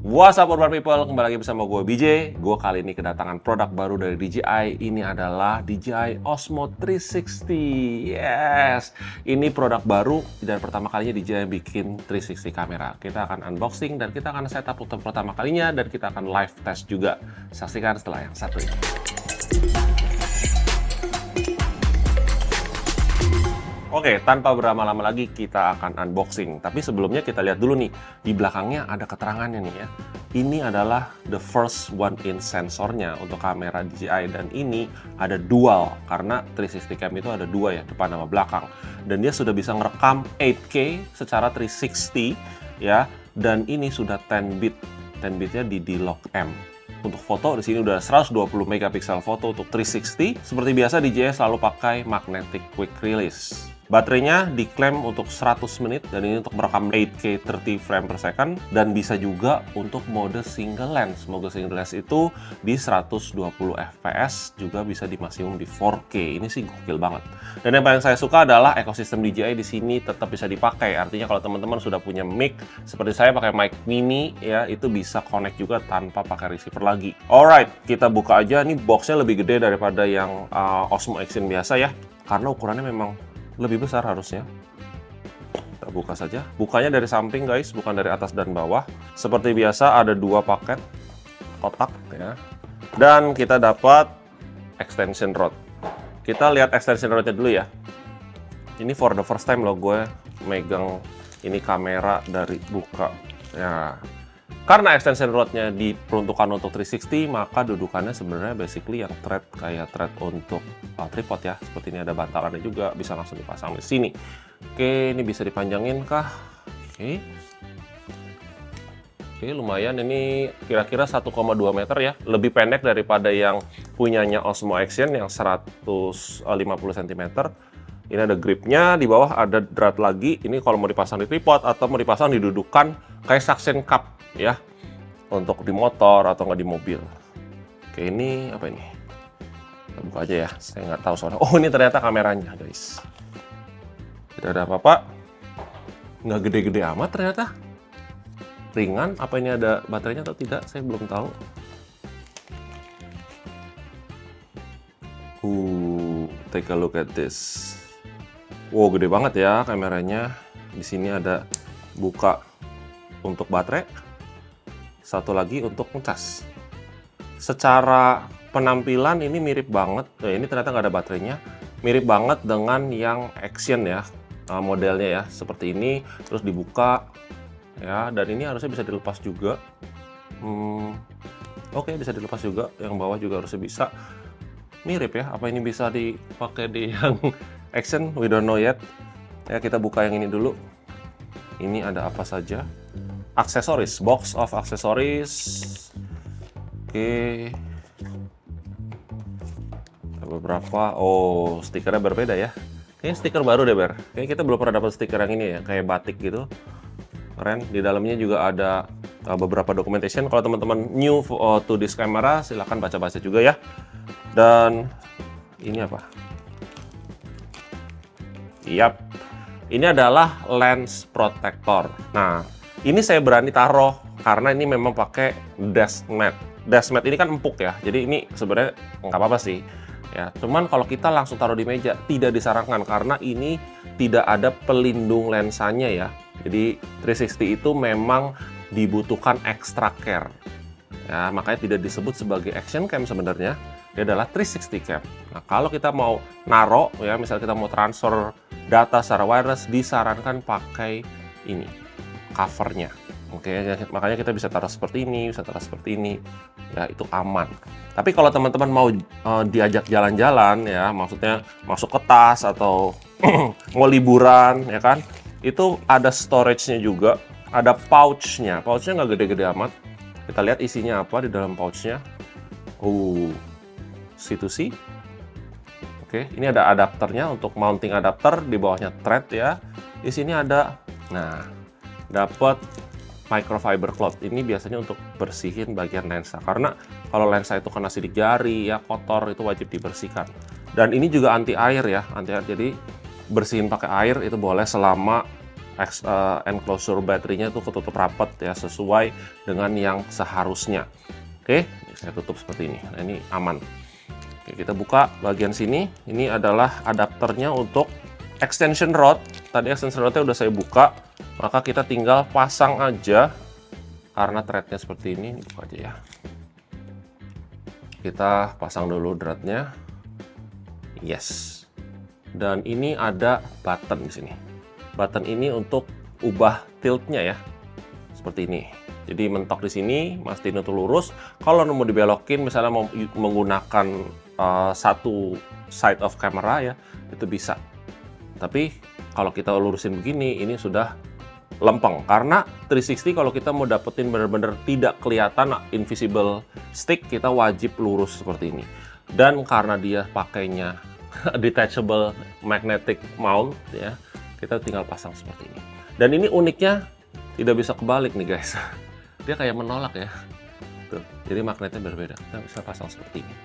What's up urban people, kembali lagi bersama gue BJ. Gue kali ini kedatangan produk baru dari DJI. Ini adalah DJI Osmo 360. Yes, ini produk baru dan pertama kalinya DJI bikin 360 kamera. Kita akan unboxing dan kita akan setup untuk pertama kalinya dan kita akan live test juga. Saksikan setelah yang satu ini. Oke, tanpa berlama-lama lagi kita akan unboxing. Tapi sebelumnya kita lihat dulu nih, di belakangnya ada keterangannya nih ya. Ini adalah the first one in sensornya untuk kamera DJI dan ini ada dual karena 360 cam itu ada dua ya, depan sama belakang. Dan dia sudah bisa ngerekam 8K secara 360 ya. Dan ini sudah 10 bit. 10 bitnya di D-Log-M. Untuk foto di sini udah 120 megapiksel foto untuk 360. Seperti biasa DJI selalu pakai magnetic quick release. Baterainya diklaim untuk 100 menit dan ini untuk merekam 8K 30 frame per second dan bisa juga untuk mode single lens. Mode single lens itu di 120 fps juga bisa di maksimum di 4K. Ini sih gokil banget. Dan yang paling saya suka adalah ekosistem DJI di sini tetap bisa dipakai. Artinya kalau teman-teman sudah punya mic seperti saya pakai mic mini ya, itu bisa connect juga tanpa pakai receiver lagi. Alright, kita buka aja. Ini boxnya lebih gede daripada yang Osmo Action biasa ya. Karena ukurannya memang lebih besar harusnya. Kita buka saja. Bukanya dari samping guys, bukan dari atas dan bawah. Seperti biasa ada dua paket kotak ya. Dan kita dapat extension rod. Kita lihat extension rodnya dulu ya. Ini for the first time loh gue megang ini kamera dari buka. Ya. Karena extension rodnya diperuntukkan untuk 360, maka dudukannya sebenarnya basically yang thread kayak thread untuk tripod ya. Seperti ini ada bantalannya juga, bisa langsung dipasang di sini. Oke, ini bisa dipanjangin kah? Oke. Oke, lumayan. Ini kira-kira 1,2 meter ya. Lebih pendek daripada yang punyanya Osmo Action yang 150 cm. Ini ada gripnya, di bawah ada drat lagi. Ini kalau mau dipasang di tripod atau mau dipasang di dudukan kayak suction cup ya, untuk di motor atau nggak di mobil. Oke, ini apa ini? Kita buka aja ya, saya nggak tahu soalnya. Oh, ini ternyata kameranya guys. Tidak ada apa-apa, nggak gede-gede amat ternyata. Ringan. Apa ini ada baterainya atau tidak? Saya belum tahu. Take a look at this. Wow, gede banget ya kameranya. Di sini ada buka untuk baterai. Satu lagi untuk ngecas. Secara penampilan ini mirip banget. Ini ternyata nggak ada baterainya. Mirip banget dengan yang Action ya, modelnya ya. Seperti ini, terus dibuka ya. Dan ini harusnya bisa dilepas juga. Oke, bisa dilepas juga. Yang bawah juga harusnya bisa. Mirip ya. Apa ini bisa dipakai di yang Action? We don't know yet. Ya, kita buka yang ini dulu. Ini ada apa saja? Aksesoris, box of aksesoris. Oke. Ada beberapa. Oh, stikernya berbeda ya. Kayaknya stiker baru deh, Ber. Kayaknya kita belum pernah dapat stiker yang ini ya, kayak batik gitu. Keren. Di dalamnya juga ada beberapa documentation. Kalau teman-teman new to this camera, silahkan baca-baca juga ya. Dan ini apa? Yap. Ini adalah lens protector. Nah, ini saya berani taruh karena ini memang pakai desk mat. Desk mat ini kan empuk ya, jadi ini sebenarnya nggak apa-apa sih. Ya, cuman kalau kita langsung taruh di meja tidak disarankan karena ini tidak ada pelindung lensanya ya. Jadi 360 itu memang dibutuhkan extra care. Ya, makanya tidak disebut sebagai action cam sebenarnya. Dia adalah 360 cam. Nah, kalau kita mau naro ya, misalnya kita mau transfer data secara wireless, disarankan pakai ini covernya. Oke, makanya kita bisa taruh seperti ini, bisa taruh seperti ini. Ya, itu aman. Tapi kalau teman-teman mau diajak jalan-jalan ya, maksudnya masuk ke tas atau mau liburan ya kan, itu ada storage-nya juga, ada pouch-nya. Pouch-nya nggak gede-gede amat. Kita lihat isinya apa di dalam pouch-nya. C2C. Oke, ini ada adapternya untuk mounting adapter, di bawahnya thread ya. Di sini ada, nah, dapat microfiber cloth. Ini biasanya untuk bersihin bagian lensa. Karena kalau lensa itu kena sidik jari ya, kotor, itu wajib dibersihkan. Dan ini juga anti air ya, anti air. Jadi bersihin pakai air itu boleh selama enclosure baterainya itu ketutup rapat ya, sesuai dengan yang seharusnya. Oke, saya tutup seperti ini. Nah, ini aman. Oke, kita buka bagian sini. Ini adalah adapternya untuk extension rod. Tadi extension rodnya udah saya buka, maka kita tinggal pasang aja. Karena threadnya seperti ini buka aja ya. Kita pasang dulu threadnya. Yes. Dan ini ada button di sini. Button ini untuk ubah tiltnya ya. Seperti ini. Jadi mentok di sini, mastiin itu lurus. Kalau mau dibelokin, misalnya mau menggunakan satu side of camera ya, itu bisa. Tapi kalau kita lurusin begini, ini sudah lempeng. Karena 360 kalau kita mau dapetin benar-benar tidak kelihatan invisible stick, kita wajib lurus seperti ini. Dan karena dia pakainya detachable magnetic mount ya, kita tinggal pasang seperti ini. Dan ini uniknya tidak bisa kebalik nih guys. Dia kayak menolak ya. Tuh, jadi magnetnya berbeda. Kita bisa pasang seperti ini.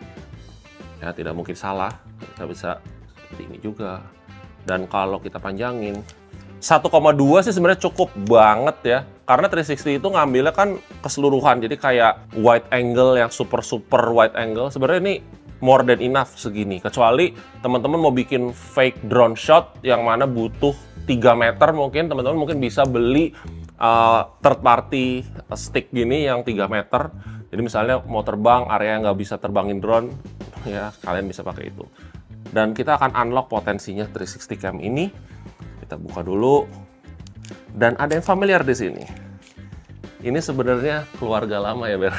Ya, tidak mungkin salah. Kita bisa seperti ini juga. Dan kalau kita panjangin 1,2 sih sebenarnya cukup banget ya. Karena 360 itu ngambilnya kan keseluruhan. Jadi kayak wide angle yang super wide angle. Sebenarnya ini more than enough segini. Kecuali teman-teman mau bikin fake drone shot yang mana butuh 3 meter mungkin. Teman-teman mungkin bisa beli third party stick gini yang 3 meter. Jadi misalnya mau terbang area yang nggak bisa terbangin drone, ya kalian bisa pakai itu. Dan kita akan unlock potensinya 360 cam ini. Kita buka dulu. Dan ada yang familiar di sini. Ini sebenarnya keluarga lama ya Ber.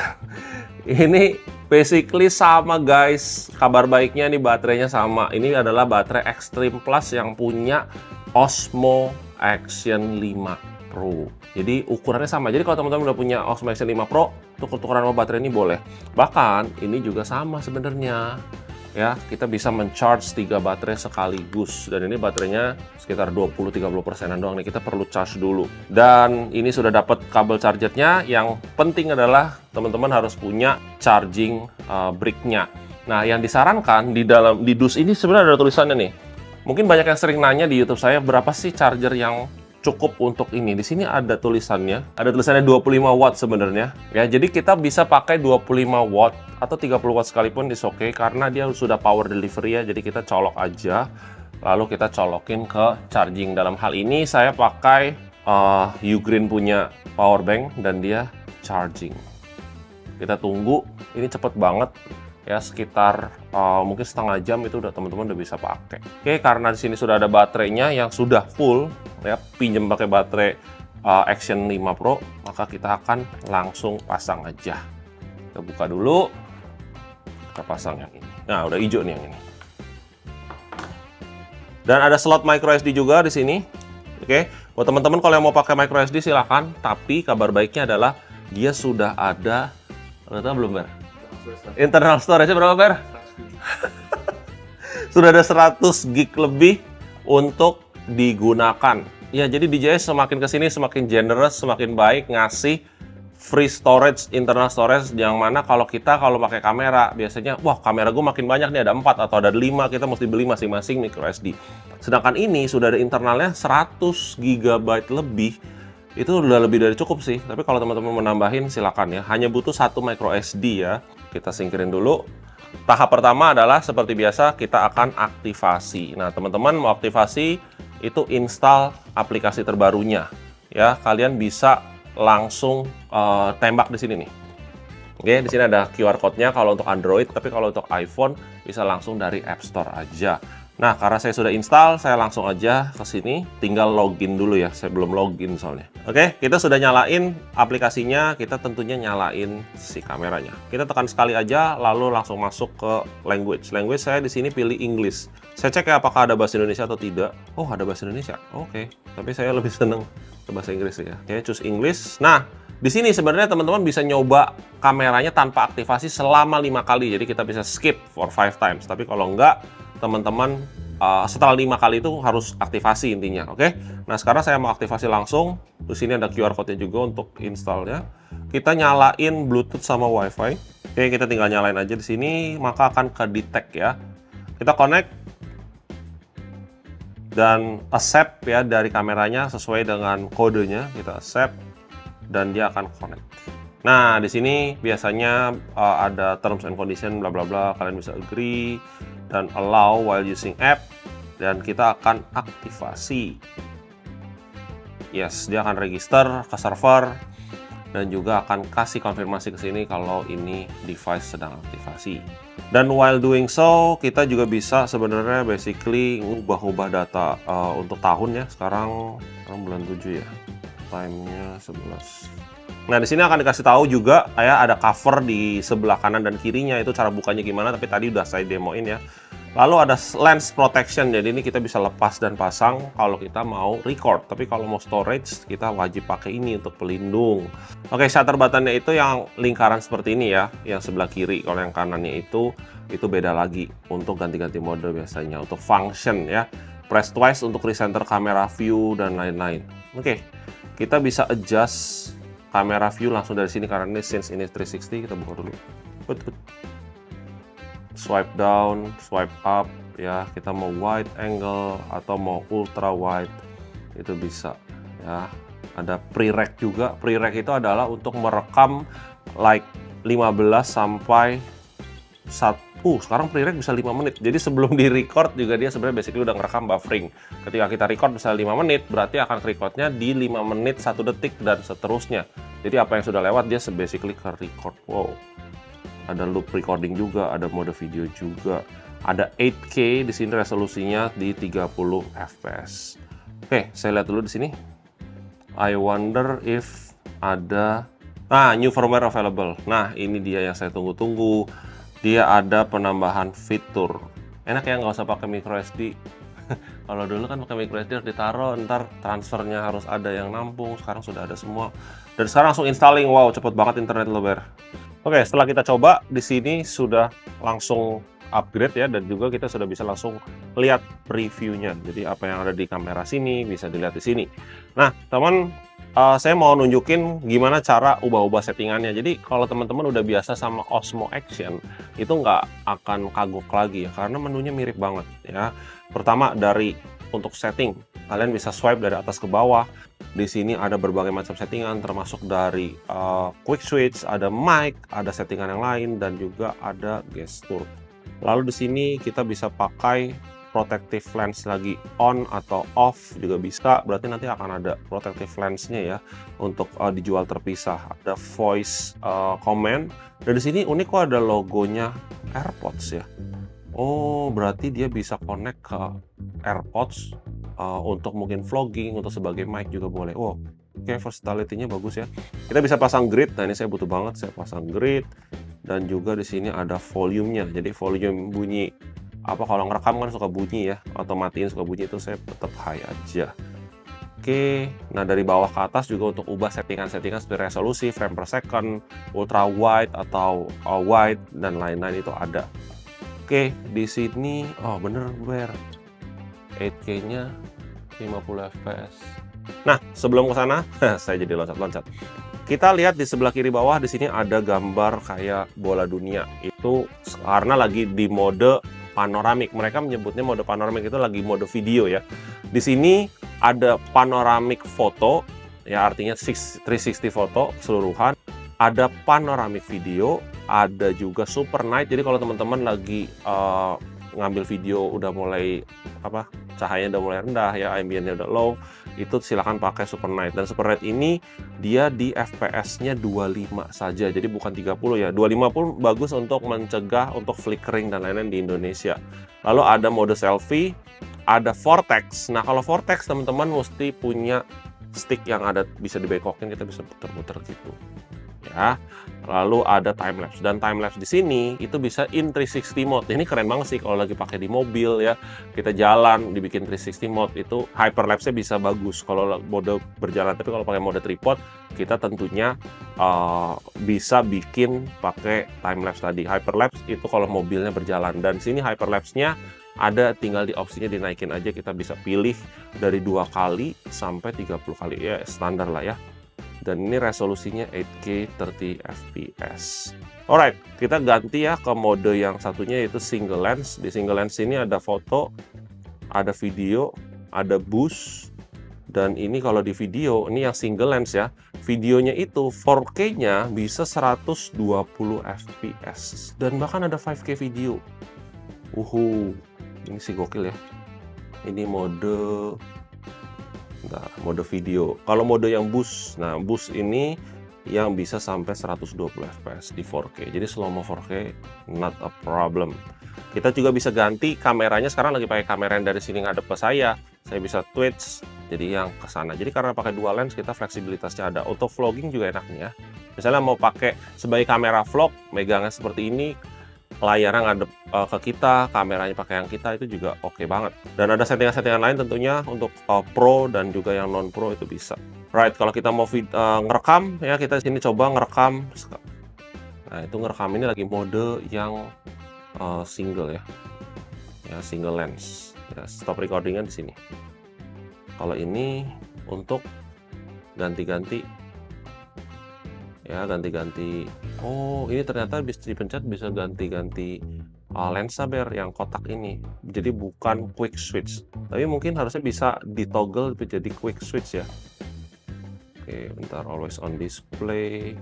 Ini basically sama guys. Kabar baiknya nih baterainya sama. Ini adalah baterai Extreme Plus yang punya Osmo Action 5 Pro. Jadi ukurannya sama. Jadi kalau teman-teman udah punya Osmo Action 5 Pro, tuker-tukeran sama baterai ini boleh. Bahkan ini juga sama sebenarnya. Ya, kita bisa men-charge 3 baterai sekaligus. Dan ini baterainya sekitar 20-30%an doang nih. Kita perlu charge dulu. Dan ini sudah dapat kabel chargernya. Yang penting adalah teman-teman harus punya charging brick-nya. Nah, yang disarankan di dus ini sebenarnya ada tulisannya nih. Mungkin banyak yang sering nanya di YouTube saya, berapa sih charger yang cukup untuk ini. Di sini ada tulisannya. Ada tulisannya 25 watt sebenarnya. Ya, jadi kita bisa pakai 25 watt atau 30 watt sekalipun is oke karena dia sudah power delivery ya. Jadi kita colok aja. Lalu kita colokin ke charging. Dalam hal ini saya pakai Ugreen punya power bank dan dia charging. Kita tunggu. Ini cepet banget. Ya, sekitar mungkin setengah jam itu udah teman-teman udah bisa pakai. Oke, karena di sini sudah ada baterainya yang sudah full, ya pinjam pakai baterai Action 5 Pro, maka kita akan langsung pasang aja. Kita buka dulu, kita pasang yang ini. Nah, udah hijau nih yang ini. Dan ada slot micro SD juga di sini. Oke, buat teman-teman kalau yang mau pakai micro SD silakan. Tapi kabar baiknya adalah dia sudah ada, udah belum Ber? Internal storage berapa Ber? Sudah ada 100 gig lebih untuk digunakan. Ya, jadi DJI semakin kesini semakin generous, semakin baik ngasih free storage, internal storage, yang mana kalau pakai kamera biasanya, wah kamera gue makin banyak nih, ada 4 atau ada 5, kita mesti beli masing-masing micro SD. Sedangkan ini sudah ada internalnya 100 GB lebih. Itu udah lebih dari cukup sih. Tapi kalau teman-teman mau nambahin silakan ya. Hanya butuh 1 micro SD ya. Kita singkirin dulu. Tahap pertama adalah seperti biasa kita akan aktivasi. Nah, teman-teman mau aktivasi itu install aplikasi terbarunya. Ya, kalian bisa langsung tembak di sini nih. Oke, di sini ada QR code-nya kalau untuk Android, tapi kalau untuk iPhone bisa langsung dari App Store aja. Nah, karena saya sudah install, saya langsung aja ke sini, tinggal login dulu ya. Saya belum login soalnya. Oke, kita sudah nyalain aplikasinya, kita tentunya nyalain si kameranya. Kita tekan sekali aja, lalu langsung masuk ke language. Language saya di sini pilih English. Saya cek ya apakah ada bahasa Indonesia atau tidak. Oh, ada bahasa Indonesia. Oke, tapi saya lebih seneng ke bahasa Inggris ya. Oke, choose English. Nah, di sini sebenarnya teman-teman bisa nyoba kameranya tanpa aktivasi selama 5 kali. Jadi kita bisa skip for 5 times. Tapi kalau enggak, teman-teman setelah 5 kali itu harus aktivasi intinya. Oke. Nah, sekarang saya mau aktivasi langsung. Di sini ada QR code-nya juga untuk installnya. Kita nyalain Bluetooth sama WiFi. Oke, kita tinggal nyalain aja di sini, maka akan ke detect ya. Kita connect. dan accept ya dari kameranya sesuai dengan kodenya, kita accept dan dia akan connect. Nah, di sini biasanya ada terms and condition bla bla bla, kalian bisa agree dan allow while using app, dan kita akan aktivasi. Yes, dia akan register ke server dan juga akan kasih konfirmasi ke sini kalau ini device sedang aktivasi. Dan while doing so, kita juga bisa sebenarnya basically ngubah-ubah data untuk tahun ya. Sekarang bulan 7 ya. Time-nya 11. Nah, di sini akan dikasih tahu juga ya, ada cover di sebelah kanan dan kirinya, itu cara bukanya gimana, tapi tadi udah saya demoin ya. Lalu ada lens protection, jadi ini kita bisa lepas dan pasang kalau kita mau record. Tapi kalau mau storage, kita wajib pakai ini untuk pelindung. Oke, shutter buttonnya itu yang lingkaran seperti ini ya, yang sebelah kiri. Kalau yang kanannya itu beda lagi untuk ganti-ganti mode biasanya. Untuk function ya, press twice untuk recenter camera view dan lain-lain. Oke, kita bisa adjust kamera view langsung dari sini karena ini since ini 360, kita buka dulu. Swipe down, swipe up ya, kita mau wide angle atau mau ultra wide itu bisa ya. Ada pre-rec juga. Pre-rec itu adalah untuk merekam like 15 sampai 1. Sekarang pre-rec bisa 5 menit. Jadi sebelum di-record juga dia sebenarnya basically udah ngerekam buffering. Ketika kita record misalnya 5 menit, berarti akan recordnya di 5 menit 1 detik dan seterusnya. Jadi apa yang sudah lewat dia basically ke record. Wow. Ada loop recording juga, ada mode video juga. Ada 8K di sini resolusinya di 30 fps. Oke, saya lihat dulu di sini. I wonder if ada new firmware available. Nah, ini dia yang saya tunggu-tunggu. Dia ada penambahan fitur. Enak ya, nggak usah pakai micro SD. Kalau dulu kan pakai micro SD harus ditaruh, ntar transfernya harus ada yang nampung. Sekarang sudah ada semua. Dan sekarang langsung installing. Wow, cepet banget internet lo, Ber. Oke, setelah kita coba, di sini sudah langsung upgrade ya, dan juga kita sudah bisa langsung lihat previewnya. Jadi apa yang ada di kamera sini bisa dilihat di sini. Nah, teman, saya mau nunjukin gimana cara ubah-ubah settingannya. Jadi kalau teman-teman udah biasa sama Osmo Action, itu nggak akan kagok lagi ya, karena menunya mirip banget ya. Pertama dari untuk setting, kalian bisa swipe dari atas ke bawah. Di sini ada berbagai macam settingan, termasuk dari quick switch, ada mic, ada settingan yang lain, dan juga ada gestur. Lalu di sini kita bisa pakai protective lens lagi, on atau off juga bisa. Berarti nanti akan ada protective lensnya ya untuk dijual terpisah. Ada voice command, dan di sini unik kok ada logonya AirPods ya. Oh, berarti dia bisa connect ke AirPods untuk mungkin vlogging, untuk sebagai mic juga boleh. Wow, oke, versatility-nya bagus ya. Kita bisa pasang grid. Nah, ini saya butuh banget, saya pasang grid. Dan juga di sini ada volume-nya. Jadi volume bunyi apa, kalau ngerekam kan suka bunyi ya, atau matiin suka bunyi, itu saya tetap high aja. Oke, nah dari bawah ke atas juga untuk ubah settingan-settingan seperti resolusi, frame per second, ultra wide atau wide dan lain-lain itu ada. Oke, di sini bener Ber, 8K-nya 50 fps. Nah, sebelum ke sana, saya jadi loncat-loncat. Kita lihat di sebelah kiri bawah di sini ada gambar kayak bola dunia. Itu karena lagi di mode panoramik. Mereka menyebutnya mode panoramik itu lagi mode video ya. Di sini ada panoramik foto, ya artinya 360 foto keseluruhan. Ada panoramik video, ada juga super night. Jadi kalau teman-teman lagi ngambil video udah mulai cahayanya udah mulai rendah ya, ambientnya udah low, itu silakan pakai super night. Dan super night ini dia di FPS-nya 25 saja, jadi bukan 30 ya. 25 pun bagus untuk mencegah untuk flickering dan lain-lain di Indonesia. Lalu ada mode selfie, ada vortex. Nah, kalau vortex teman-teman mesti punya stick yang ada bisa dibekokin, kita bisa putar-putar gitu ya. Lalu ada time lapse, dan time lapse di sini itu bisa in 360 mode. Ini keren banget sih kalau lagi pakai di mobil ya, kita jalan dibikin 360 mode, itu hyperlapse-nya bisa bagus kalau mode berjalan. Tapi kalau pakai mode tripod kita tentunya bisa bikin pakai time lapse tadi. Hyperlapse itu kalau mobilnya berjalan, dan sini hyperlapse-nya ada, tinggal di opsinya dinaikin aja, kita bisa pilih dari 2 kali sampai 30 kali ya, standar lah ya. Dan ini resolusinya 8K 30 fps. Alright, kita ganti ya ke mode yang satunya, yaitu single lens. Di single lens ini ada foto, ada video, ada boost, dan ini kalau di video, ini yang single lens ya, videonya itu 4K-nya bisa 120 fps, dan bahkan ada 5K video. Ini sih gokil ya. Ini mode video. Kalau mode yang boost, nah boost ini yang bisa sampai 120 fps di 4K. Jadi slow-mo 4K not a problem. Kita juga bisa ganti kameranya. Sekarang lagi pakai kamera yang dari sini ngadep ke saya bisa twitch jadi yang ke sana. Jadi karena pakai dual lens, kita fleksibilitasnya ada. Auto vlogging juga enak nih ya. Misalnya mau pakai sebagai kamera vlog, megangnya seperti ini, layarnya ngadep ke kita, kameranya pakai yang kita, itu juga oke banget. Dan ada settingan-settingan lain tentunya untuk pro dan juga yang non pro itu bisa. Right, kalau kita mau ngerekam ya, kita sini coba ngerekam. Nah, itu ngerekam ini lagi mode yang single ya, single lens. Ya, stop recordingnya di sini. Kalau ini untuk ganti-ganti, ya ganti-ganti. Oh, ini ternyata bisa dipencet, bisa ganti-ganti lensa Ber yang kotak ini. Jadi bukan quick switch, tapi mungkin harusnya bisa ditoggle jadi quick switch ya. Oke, bentar, always on display,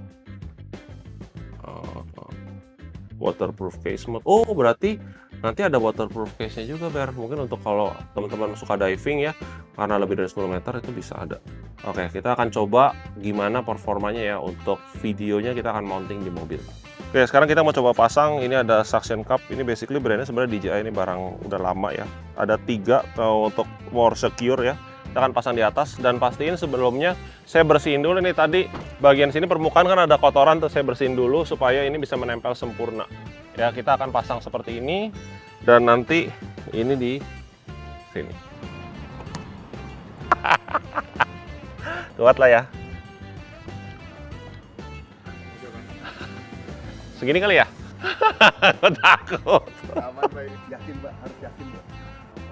waterproof case mode. Oh, berarti nanti ada waterproof case-nya juga Ber. Mungkin untuk kalau teman-teman suka diving ya, karena lebih dari 10 meter itu bisa ada. Oke, kita akan coba gimana performanya ya. Untuk videonya kita akan mounting di mobil. Oke, sekarang kita mau coba pasang. Ini ada suction cup. Ini basically brandnya sebenarnya DJI, ini barang udah lama ya. Ada 3 untuk more secure ya. Kita akan pasang di atas, dan pastiin sebelumnya saya bersihin dulu nih. Tadi bagian sini permukaan kan ada kotoran tuh, saya bersihin dulu supaya ini bisa menempel sempurna. Ya, kita akan pasang seperti ini, dan nanti ini di sini. Kuat lah ya. Segini kali ya? Takut. Aman, Pak. Yakin, Pak. Harus yakin, Pak.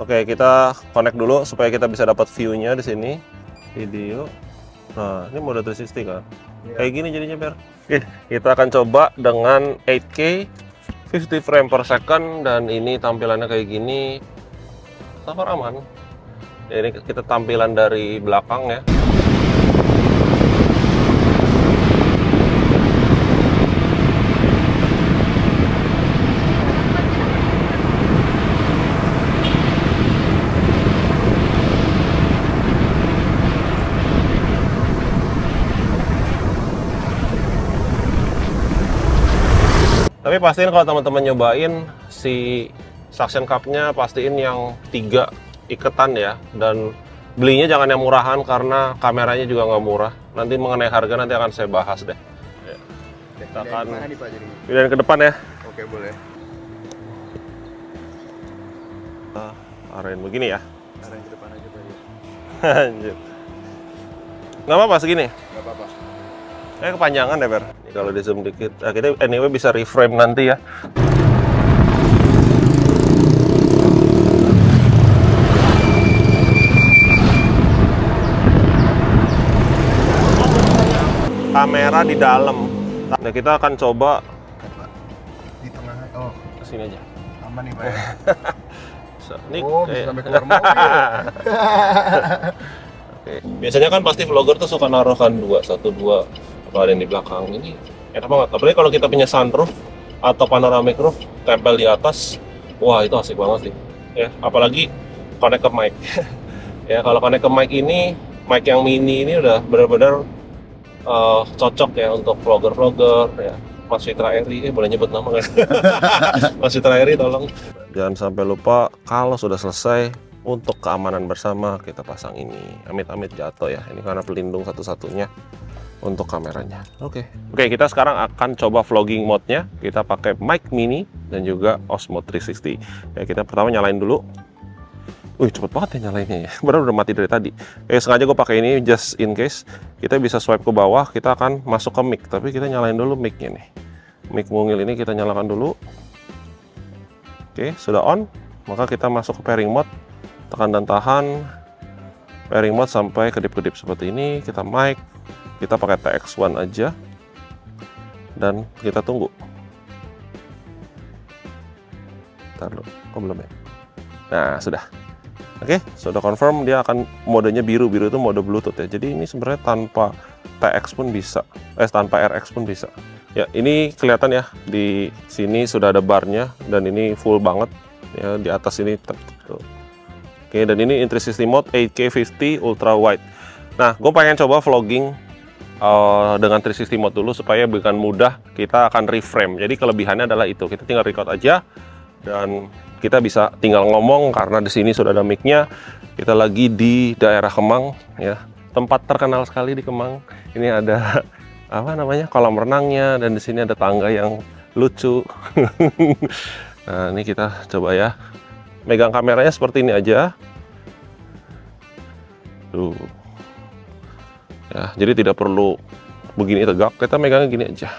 Oke, kita connect dulu supaya kita bisa dapat view-nya di sini. Video. Nah, ini mode 360 kan? Ya. Kayak gini jadinya, Ber. Oke, kita akan coba dengan 8K 50 frame per second, dan ini tampilannya kayak gini. So far aman. Ya, ini kita tampilan dari belakang ya. Tapi pastiin kalau teman-teman nyobain si suction cup-nya, pastiin yang 3 iketan ya, dan belinya jangan yang murahan karena kameranya juga nggak murah. Nanti mengenai harga nanti akan saya bahas deh. Ya. Kita akan pindahin ke depan ya. Oke, boleh. Arahin begini ya. Arahin ke depan aja, Pak. Anjir. Nggak apa-apa segini? Nggak apa-apa. Kepanjangan ya, Ber. Kalau di zoom dikit, kita anyway bisa reframe nanti ya. Kamera di dalam. Nah, kita akan coba di tengah. Oh, kesini aja. aman nih, Pak. Ini bisa sampai keluar mobil. Oke. Biasanya kan pasti vlogger tuh suka naruh kan 2, 1, 2 apa ada yang di belakang. Ini enak banget. Apalagi kalau kita punya sunroof atau panoramic roof tempel di atas, wah itu asik banget sih. Ya, apalagi connect ke mic. Ya, kalau connect ke mic ini, mic yang mini ini udah benar-benar cocok ya untuk vlogger-vlogger ya. Mas Fitra Eri, boleh nyebut nama nggak? Mas Fitra Eri, tolong. Jangan sampai lupa kalau sudah selesai, untuk keamanan bersama kita pasang ini. Amit-amit jatuh ya. Ini karena pelindung satu-satunya untuk kameranya. Oke, kita sekarang akan coba vlogging mode-nya. Kita pakai mic mini dan juga Osmo 360. Ya, kita pertama nyalain dulu. Wih, cepet banget ya nyalainnya ya. Padahal udah mati dari tadi. Sengaja gue pakai ini just in case. Kita bisa swipe ke bawah, kita akan masuk ke mic. Tapi kita nyalain dulu mic-nya nih. Mic mungil ini kita nyalakan dulu. Oke, sudah on. Maka kita masuk ke pairing mode. Tekan dan tahan. Pairing mode sampai kedip-kedip seperti ini. Kita mic. Kita pakai TX1 aja. Dan kita tunggu. Ntar dulu. Kok belum ya? Nah, sudah. Oke, sudah confirm dia akan modenya biru. Biru itu mode Bluetooth ya. Jadi ini sebenarnya tanpa TX pun bisa, tanpa RX pun bisa. Ya, ini kelihatan ya di sini sudah ada barnya dan ini full banget ya di atas ini. Oke, dan ini in 360 mode 8K 50 ultra wide. Nah, gue pengen coba vlogging dengan 360 mode dulu supaya bukan mudah kita akan reframe. Jadi kelebihannya adalah itu, kita tinggal record aja dan kita bisa tinggal ngomong karena di sini sudah ada mic-nya. Kita lagi di daerah Kemang ya, tempat terkenal sekali di Kemang. Ini ada apa namanya, kolam renangnya, dan di sini ada tangga yang lucu. Nah, ini kita coba ya, megang kameranya seperti ini aja. Tuh. Ya, jadi tidak perlu begini tegak, kita megangnya gini aja.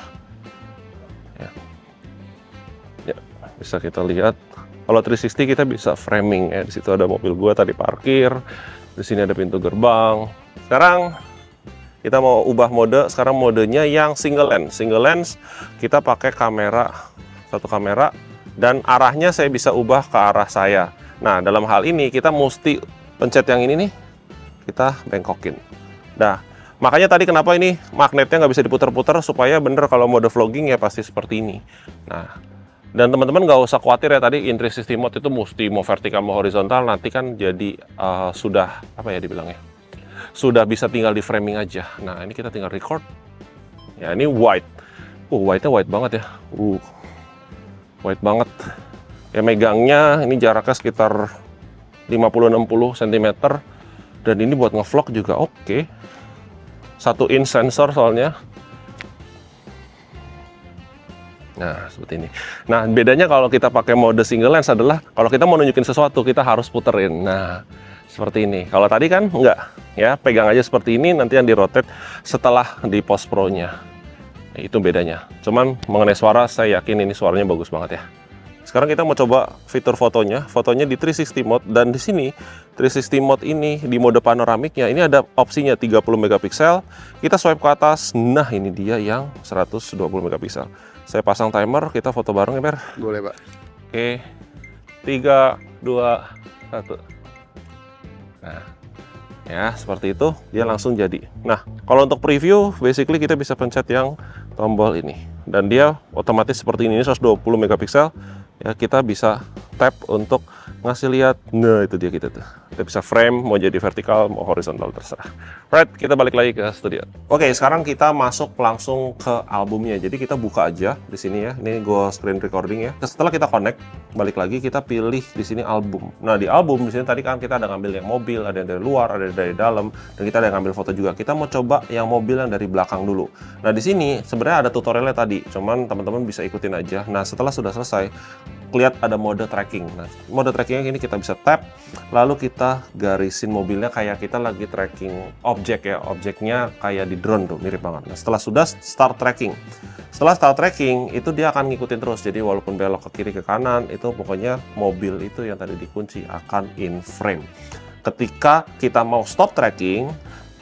Ya, bisa kita lihat. Kalau 360 kita bisa framing ya. Di situ ada mobil gua tadi parkir. Di sini ada pintu gerbang. Sekarang kita mau ubah mode. Sekarang modenya yang single lens. Single lens kita pakai kamera, satu kamera, dan arahnya saya bisa ubah ke arah saya. Nah, dalam hal ini kita mesti pencet yang ini nih. Kita bengkokin. Nah, makanya tadi kenapa ini magnetnya nggak bisa diputar-putar, supaya bener kalau mode vlogging ya pasti seperti ini. Nah, dan teman-teman nggak usah khawatir ya, tadi in 360 mode itu mesti mau vertikal mau horizontal, nanti kan jadi sudah apa ya dibilangnya, sudah bisa tinggal di framing aja. Nah, ini kita tinggal record ya. Ini wide, wide-nya wide banget ya, wide banget ya. Megangnya ini jaraknya sekitar 50-60 cm, dan ini buat ngevlog juga oke. 1 inch sensor soalnya. Nah, seperti ini. Nah, bedanya kalau kita pakai mode single lens adalah kalau kita mau nunjukin sesuatu, kita harus puterin. Nah, seperti ini. Kalau tadi kan enggak, ya pegang aja seperti ini, nanti yang di-rotate setelah di post pro-nya. Nah, itu bedanya. Cuman mengenai suara, saya yakin ini suaranya bagus banget ya. Sekarang kita mau coba fitur fotonya. Fotonya di 360 mode, dan di sini 360 mode ini di mode panoramiknya ini ada opsinya 30 megapiksel. Kita swipe ke atas. Nah, ini dia yang 120 megapiksel. Saya pasang timer, kita foto bareng ya, Ber? Boleh, Pak. Oke. 3 2 1. Nah, ya seperti itu, dia langsung jadi. Nah, kalau untuk preview, basically kita bisa pencet yang tombol ini, dan dia otomatis seperti ini 120 megapiksel. Ya, kita bisa tap untuk ngasih lihat. Nah, itu dia kita tuh. Kita bisa frame, mau jadi vertikal, mau horizontal, terserah. Right, kita balik lagi ke studio. Oke, sekarang kita masuk langsung ke albumnya. Jadi kita buka aja di sini ya. Ini gue screen recording ya. Setelah kita connect, balik lagi kita pilih di sini album. Nah, di album di sini tadi kan kita ada ngambil yang mobil, ada yang dari luar, ada yang dari dalam, dan kita ada yang ngambil foto juga. Kita mau coba yang mobil yang dari belakang dulu. Nah, di sini sebenarnya ada tutorialnya tadi, cuman teman-teman bisa ikutin aja. Nah, setelah sudah selesai, lihat ada mode tracking. Nah, mode trackingnya ini kita bisa tap, lalu kita garisin mobilnya kayak kita lagi tracking objek ya. Objeknya kayak di drone tuh, mirip banget. Nah, setelah sudah start tracking. Setelah start tracking, itu dia akan ngikutin terus. Jadi walaupun belok ke kiri ke kanan, itu pokoknya mobil itu yang tadi dikunci akan in frame. Ketika kita mau stop tracking,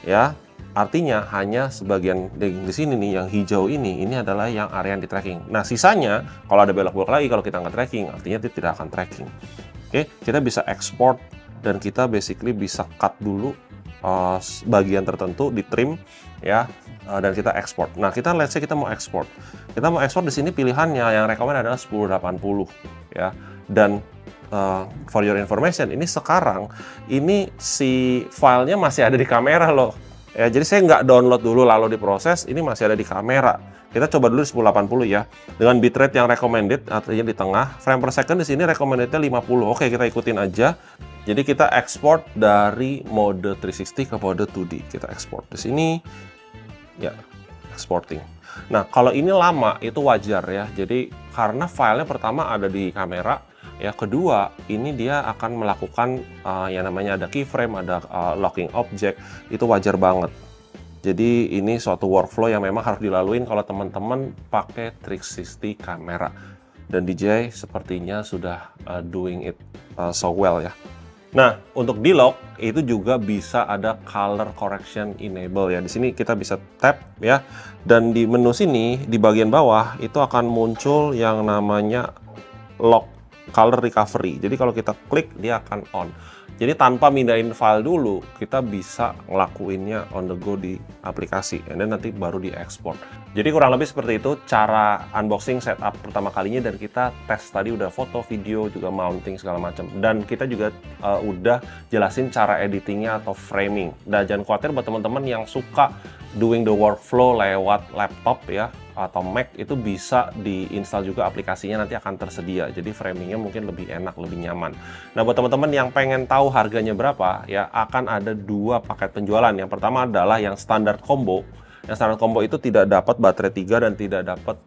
ya, artinya hanya sebagian di sini nih yang hijau ini adalah yang area yang di tracking. Nah, sisanya kalau ada belok-belok lagi, kalau kita nggak tracking, artinya itu tidak akan tracking. Oke, kita bisa export, dan kita basically bisa cut dulu bagian tertentu, di trim ya, dan kita export. Nah, kita let's say kita mau export. Kita mau export di sini pilihannya yang recommend adalah 1080 ya. Dan for your information, ini sekarang ini si filenya masih ada di kamera loh. Ya, jadi saya nggak download dulu lalu diproses, ini masih ada di kamera. Kita coba dulu 1080 ya, dengan bitrate yang recommended, artinya di tengah. Frame per second di sini recommendednya 50. Oke, kita ikutin aja. Jadi kita export dari mode 360 ke mode 2D. Kita export di sini, ya, exporting. Nah, kalau ini lama itu wajar ya. Jadi karena filenya pertama ada di kamera, ya, kedua ini dia akan melakukan yang namanya ada keyframe, ada locking object, itu wajar banget. Jadi ini suatu workflow yang memang harus dilaluin kalau teman-teman pakai 360 kamera, dan DJI sepertinya sudah doing it so well ya. Nah, untuk di lock itu juga bisa ada color correction enable ya. Di sini kita bisa tap ya, dan di menu sini di bagian bawah itu akan muncul yang namanya lock color recovery. Jadi kalau kita klik dia akan on. Jadi tanpa mindahin file dulu, kita bisa ngelakuinnya on the go di aplikasi, and then nanti baru diekspor. Jadi kurang lebih seperti itu cara unboxing setup pertama kalinya, dan kita tes tadi udah foto, video, juga mounting segala macam. Dan kita juga udah jelasin cara editingnya atau framing. Dan jangan khawatir buat teman-teman yang suka doing the workflow lewat laptop ya atau Mac, itu bisa diinstal juga aplikasinya, nanti akan tersedia. Jadi framingnya mungkin lebih enak, lebih nyaman. Nah, buat teman-teman yang pengen tahu harganya berapa ya, akan ada 2 paket penjualan. Yang pertama adalah yang standar combo. Yang standar combo itu tidak dapat baterai 3 dan tidak dapat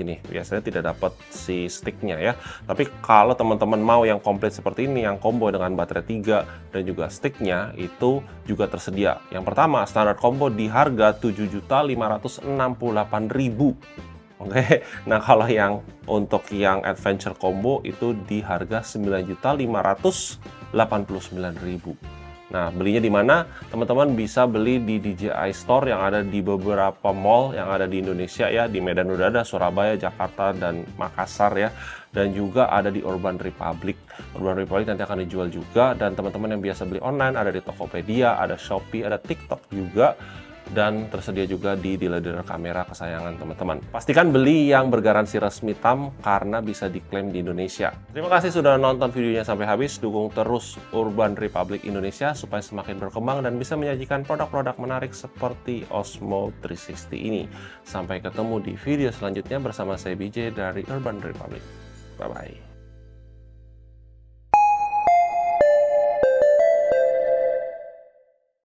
ini biasanya tidak dapat si sticknya ya. Tapi kalau teman-teman mau yang komplit seperti ini, yang combo dengan baterai 3 dan juga sticknya, itu juga tersedia. Yang pertama standar combo di harga 7.568.000. Oke. Nah, kalau yang untuk yang adventure combo itu di harga 9.589.000. Nah, belinya di mana? Teman-teman bisa beli di DJI Store yang ada di beberapa mall yang ada di Indonesia ya, di Medan udah ada, Surabaya, Jakarta, dan Makassar ya. Dan juga ada di Urban Republic. Urban Republic nanti akan dijual juga, dan teman-teman yang biasa beli online ada di Tokopedia, ada Shopee, ada TikTok juga. Dan tersedia juga di dealer-dealer kamera kesayangan teman-teman. Pastikan beli yang bergaransi resmi TAM karena bisa diklaim di Indonesia. Terima kasih sudah nonton videonya sampai habis. Dukung terus Urban Republic Indonesia supaya semakin berkembang dan bisa menyajikan produk-produk menarik seperti Osmo 360 ini. Sampai ketemu di video selanjutnya bersama saya BJ dari Urban Republic. Bye-bye.